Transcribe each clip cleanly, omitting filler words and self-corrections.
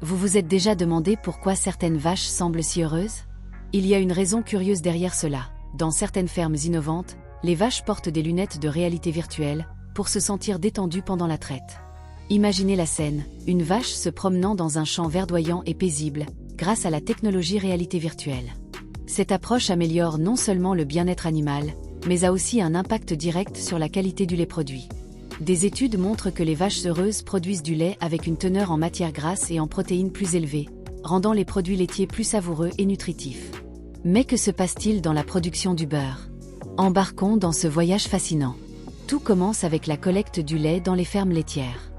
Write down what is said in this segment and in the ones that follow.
Vous vous êtes déjà demandé pourquoi certaines vaches semblent si heureuses? Il y a une raison curieuse derrière cela. Dans certaines fermes innovantes, les vaches portent des lunettes de réalité virtuelle pour se sentir détendues pendant la traite. Imaginez la scène, une vache se promenant dans un champ verdoyant et paisible, grâce à la technologie réalité virtuelle. Cette approche améliore non seulement le bien-être animal, mais a aussi un impact direct sur la qualité du lait produit. Des études montrent que les vaches heureuses produisent du lait avec une teneur en matières grasses et en protéines plus élevée, rendant les produits laitiers plus savoureux et nutritifs. Mais que se passe-t-il dans la production du beurre? Embarquons dans ce voyage fascinant. Tout commence avec la collecte du lait dans les fermes laitières.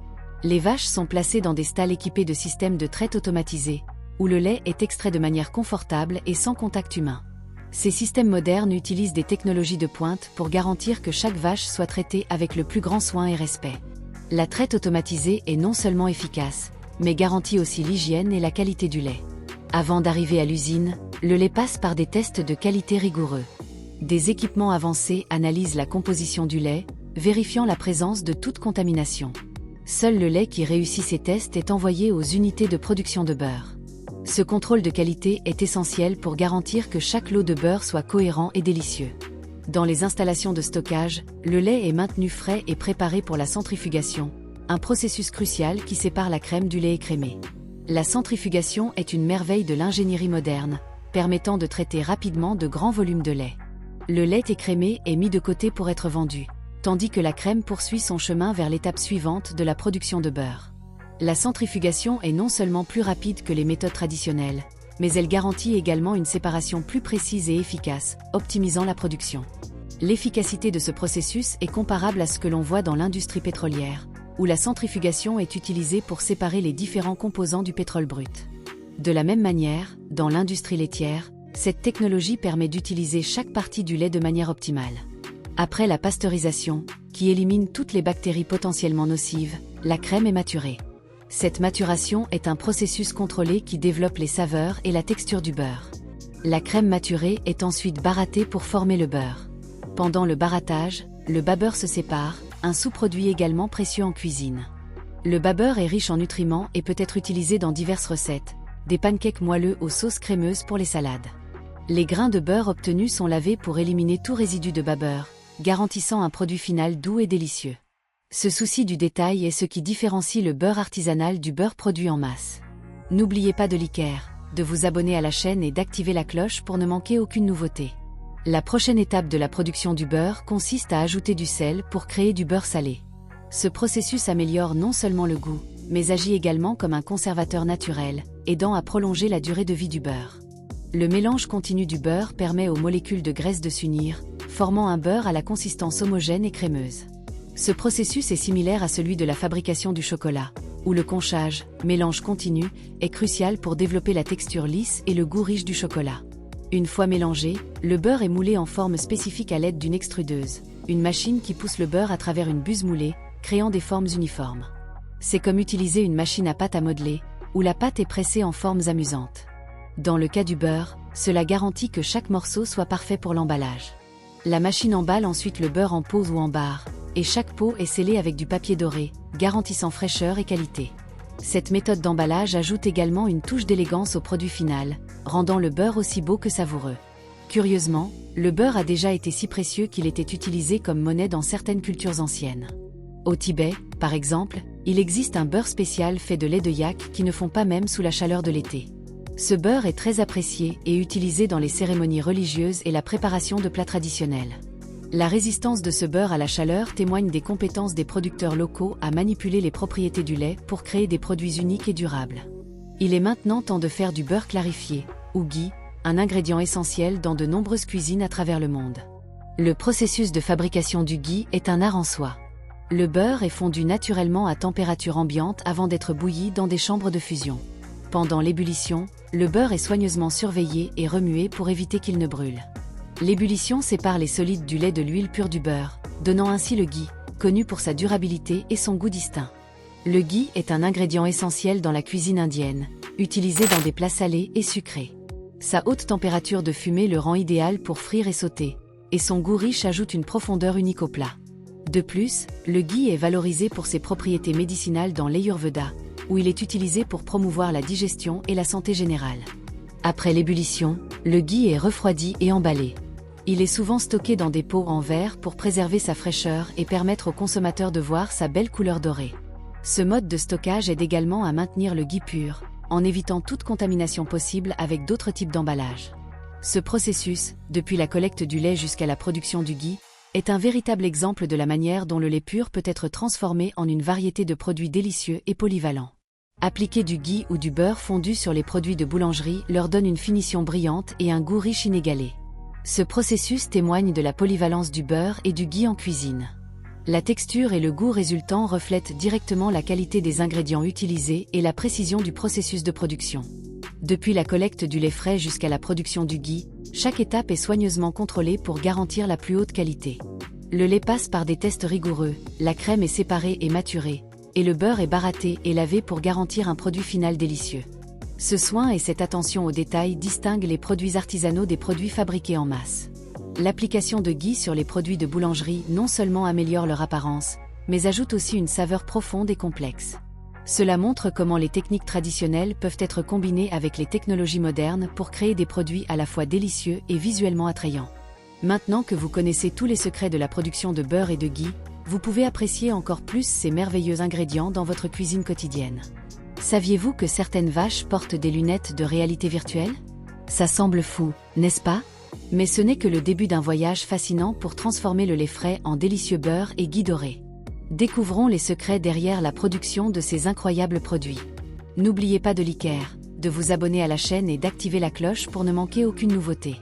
Les vaches sont placées dans des stalles équipés de systèmes de traite automatisés, où le lait est extrait de manière confortable et sans contact humain. Ces systèmes modernes utilisent des technologies de pointe pour garantir que chaque vache soit traitée avec le plus grand soin et respect. La traite automatisée est non seulement efficace, mais garantit aussi l'hygiène et la qualité du lait. Avant d'arriver à l'usine, le lait passe par des tests de qualité rigoureux. Des équipements avancés analysent la composition du lait, vérifiant la présence de toute contamination. Seul le lait qui réussit ces tests est envoyé aux unités de production de beurre. Ce contrôle de qualité est essentiel pour garantir que chaque lot de beurre soit cohérent et délicieux. Dans les installations de stockage, le lait est maintenu frais et préparé pour la centrifugation, un processus crucial qui sépare la crème du lait écrémé. La centrifugation est une merveille de l'ingénierie moderne, permettant de traiter rapidement de grands volumes de lait. Le lait écrémé est mis de côté pour être vendu, tandis que la crème poursuit son chemin vers l'étape suivante de la production de beurre. La centrifugation est non seulement plus rapide que les méthodes traditionnelles, mais elle garantit également une séparation plus précise et efficace, optimisant la production. L'efficacité de ce processus est comparable à ce que l'on voit dans l'industrie pétrolière, où la centrifugation est utilisée pour séparer les différents composants du pétrole brut. De la même manière, dans l'industrie laitière, cette technologie permet d'utiliser chaque partie du lait de manière optimale. Après la pasteurisation, qui élimine toutes les bactéries potentiellement nocives, la crème est maturée. Cette maturation est un processus contrôlé qui développe les saveurs et la texture du beurre. La crème maturée est ensuite barattée pour former le beurre. Pendant le barattage, le babeur se sépare, un sous-produit également précieux en cuisine. Le babeur est riche en nutriments et peut être utilisé dans diverses recettes, des pancakes moelleux aux sauces crémeuses pour les salades. Les grains de beurre obtenus sont lavés pour éliminer tout résidu de babeur, garantissant un produit final doux et délicieux. Ce souci du détail est ce qui différencie le beurre artisanal du beurre produit en masse. N'oubliez pas de liker, de vous abonner à la chaîne et d'activer la cloche pour ne manquer aucune nouveauté. La prochaine étape de la production du beurre consiste à ajouter du sel pour créer du beurre salé. Ce processus améliore non seulement le goût, mais agit également comme un conservateur naturel, aidant à prolonger la durée de vie du beurre. Le mélange continu du beurre permet aux molécules de graisse de s'unir, formant un beurre à la consistance homogène et crémeuse. Ce processus est similaire à celui de la fabrication du chocolat, où le conchage, mélange continu, est crucial pour développer la texture lisse et le goût riche du chocolat. Une fois mélangé, le beurre est moulé en forme spécifique à l'aide d'une extrudeuse, une machine qui pousse le beurre à travers une buse moulée, créant des formes uniformes. C'est comme utiliser une machine à pâte à modeler, où la pâte est pressée en formes amusantes. Dans le cas du beurre, cela garantit que chaque morceau soit parfait pour l'emballage. La machine emballe ensuite le beurre en pots ou en barres, et chaque pot est scellé avec du papier doré, garantissant fraîcheur et qualité. Cette méthode d'emballage ajoute également une touche d'élégance au produit final, rendant le beurre aussi beau que savoureux. Curieusement, le beurre a déjà été si précieux qu'il était utilisé comme monnaie dans certaines cultures anciennes. Au Tibet, par exemple, il existe un beurre spécial fait de lait de yak qui ne fond pas même sous la chaleur de l'été. Ce beurre est très apprécié et utilisé dans les cérémonies religieuses et la préparation de plats traditionnels. La résistance de ce beurre à la chaleur témoigne des compétences des producteurs locaux à manipuler les propriétés du lait pour créer des produits uniques et durables. Il est maintenant temps de faire du beurre clarifié, ou ghee, un ingrédient essentiel dans de nombreuses cuisines à travers le monde. Le processus de fabrication du ghee est un art en soi. Le beurre est fondu naturellement à température ambiante avant d'être bouilli dans des chambres de fusion. Pendant l'ébullition, le beurre est soigneusement surveillé et remué pour éviter qu'il ne brûle. L'ébullition sépare les solides du lait de l'huile pure du beurre, donnant ainsi le ghee, connu pour sa durabilité et son goût distinct. Le ghee est un ingrédient essentiel dans la cuisine indienne, utilisé dans des plats salés et sucrés. Sa haute température de fumée le rend idéal pour frire et sauter, et son goût riche ajoute une profondeur unique au plat. De plus, le ghee est valorisé pour ses propriétés médicinales dans l'Ayurveda, où il est utilisé pour promouvoir la digestion et la santé générale. Après l'ébullition, le ghee est refroidi et emballé. Il est souvent stocké dans des pots en verre pour préserver sa fraîcheur et permettre au consommateur de voir sa belle couleur dorée. Ce mode de stockage aide également à maintenir le ghee pur, en évitant toute contamination possible avec d'autres types d'emballage. Ce processus, depuis la collecte du lait jusqu'à la production du ghee, est un véritable exemple de la manière dont le lait pur peut être transformé en une variété de produits délicieux et polyvalents. Appliquer du ghee ou du beurre fondu sur les produits de boulangerie leur donne une finition brillante et un goût riche inégalé. Ce processus témoigne de la polyvalence du beurre et du ghee en cuisine. La texture et le goût résultant reflètent directement la qualité des ingrédients utilisés et la précision du processus de production. Depuis la collecte du lait frais jusqu'à la production du ghee, chaque étape est soigneusement contrôlée pour garantir la plus haute qualité. Le lait passe par des tests rigoureux, la crème est séparée et maturée, et le beurre est baratté et lavé pour garantir un produit final délicieux. Ce soin et cette attention aux détails distinguent les produits artisanaux des produits fabriqués en masse. L'application de ghee sur les produits de boulangerie non seulement améliore leur apparence, mais ajoute aussi une saveur profonde et complexe. Cela montre comment les techniques traditionnelles peuvent être combinées avec les technologies modernes pour créer des produits à la fois délicieux et visuellement attrayants. Maintenant que vous connaissez tous les secrets de la production de beurre et de ghee, vous pouvez apprécier encore plus ces merveilleux ingrédients dans votre cuisine quotidienne. Saviez-vous que certaines vaches portent des lunettes de réalité virtuelle? Ça semble fou, n'est-ce pas? Mais ce n'est que le début d'un voyage fascinant pour transformer le lait frais en délicieux beurre et ghee doré. Découvrons les secrets derrière la production de ces incroyables produits. N'oubliez pas de liker, de vous abonner à la chaîne et d'activer la cloche pour ne manquer aucune nouveauté.